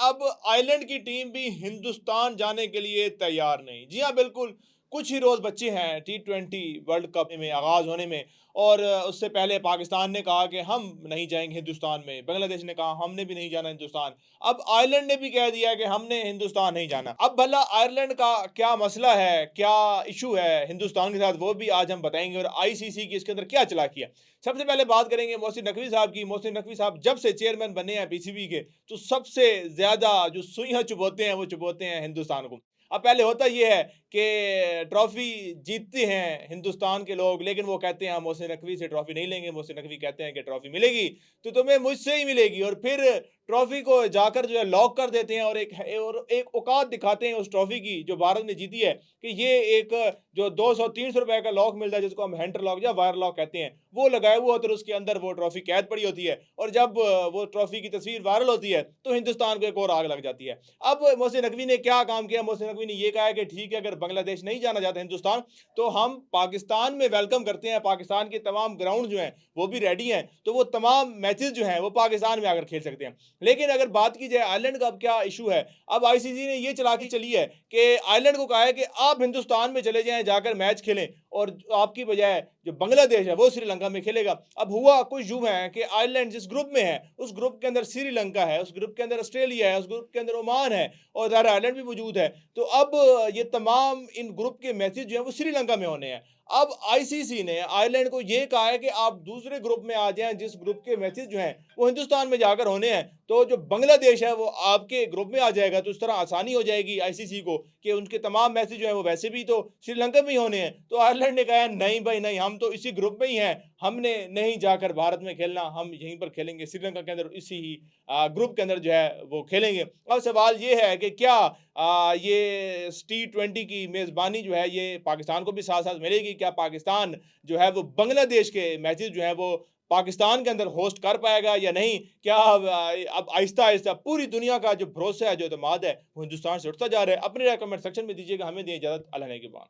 अब आयरलैंड की टीम भी हिंदुस्तान जाने के लिए तैयार नहीं। जी हाँ, बिल्कुल, कुछ ही रोज़ बचे हैं टी20 वर्ल्ड कप में आगाज़ होने में और उससे पहले पाकिस्तान ने कहा कि हम नहीं जाएँगे हिंदुस्तान में, बांग्लादेश ने कहा हमने भी नहीं जाना हिंदुस्तान। अब आयरलैंड ने भी कह दिया है कि हमने हिंदुस्तान नहीं जाना। अब भला आयरलैंड का क्या मसला है, क्या इश्यू है हिंदुस्तान के साथ, वो भी आज हम बताएँगे और आईसीसी की इसके अंदर क्या चालाकी है। सबसे पहले बात करेंगे मोहसिन नकवी साहब की। मोहसिन नकवी साहब जब से चेयरमैन बने हैं पीसीबी के, तो सबसे ज़्यादा जो सुइयाँ चुभोते हैं, वो चुभोते हैं हिंदुस्तान को। अब पहले होता ये है कि ट्रॉफ़ी जीतते हैं हिंदुस्तान के लोग, लेकिन वो कहते हैं हम मोहसिन नकवी से ट्रॉफ़ी नहीं लेंगे। मोहसिन नकवी कहते हैं कि ट्रॉफ़ी मिलेगी, तो तुम्हें मुझसे ही मिलेगी और फिर ट्रॉफ़ी को जाकर जो है लॉक कर देते हैं और एक औकात दिखाते हैं उस ट्रॉफ़ी की, जो भारत ने जीती है, कि ये एक जो 200-300 रुपए का लॉक मिलता है, जिसको हम हैंटर लॉक या वायर लॉक कहते हैं, वो लगाया हुआ होता है और उसके अंदर वो ट्रॉफ़ी कैद पड़ी होती है और जब वो ट्रॉफ़ी की तस्वीर वायरल होती है, तो हिंदुस्तान को एक और आग लग जाती है। अब मोहसिन नकवी ने क्या काम किया? मोहसिन नकवी ने ये कहा है कि ठीक है, अगर बांग्लादेश नहीं जाना चाहता हिंदुस्तान, तो हम पाकिस्तान में वेलकम करते हैं। पाकिस्तान के तमाम ग्राउंड जो हैं, वो भी रेडी हैं, तो वो तमाम मैचेज़ जो हैं, वो पाकिस्तान में आकर खेल सकते हैं। लेकिन अगर बात की जाए आयरलैंड का अब क्या इश्यू है, अब आईसीसी ने ये चालाकी चली है कि आयरलैंड को कहा है कि आप हिंदुस्तान में चले जाएँ, जाकर मैच खेलें और आपकी बजाय जो बांग्लादेश है, वो श्रीलंका में खेलेगा। अब हुआ कुछ यूँ है कि आयरलैंड जिस ग्रुप में है, उस ग्रुप के अंदर श्रीलंका है, उस ग्रुप के अंदर ऑस्ट्रेलिया है, उस ग्रुप के अंदर ओमान है और ज़ाहिर है आयरलैंड भी मौजूद है। तो अब ये तमाम इन ग्रुप के मैचेज़ जो हैं, वो श्रीलंका में होने हैं। अब आईसीसी ने आयरलैंड को ये कहा है कि आप दूसरे ग्रुप में आ जाएँ, जिस ग्रुप के मैचेज़ जो हैं, वो हिंदुस्तान में जाकर होने हैं। तो जो बांग्लादेश है, वो आपके ग्रुप में आ जाएगा, तो इस तरह आसानी हो जाएगी आईसीसी को कि उनके तमाम मैचेज़ जो हैं, वो वैसे भी तो श्रीलंका में ही होने हैं। तो आयरलैंड ने कहा है, नहीं भाई नहीं, हम तो इसी ग्रुप में ही हैं, हमने नहीं जाकर भारत में खेलना, हम यहीं पर खेलेंगे श्रीलंका के अंदर, इसी ही ग्रुप के अंदर जो है, वो खेलेंगे। अब सवाल ये है कि क्या ये टी20 की मेज़बानी जो है, ये पाकिस्तान को भी साथ-साथ मिलेगी? क्या पाकिस्तान जो है, वो बांग्लादेश के मैचेज़ जो हैं, वो पाकिस्तान के अंदर होस्ट कर पाएगा या नहीं? क्या अब आहिस्ता-आहिस्ता पूरी दुनिया का जो भरोसा है, जो एतमाद है, वो हिंदुस्तान से उठता जा रहा है? अपनी राय कमेंट सेक्शन में दीजिएगा। हमें दें इजाज़त। अल्लाह ने के बाद।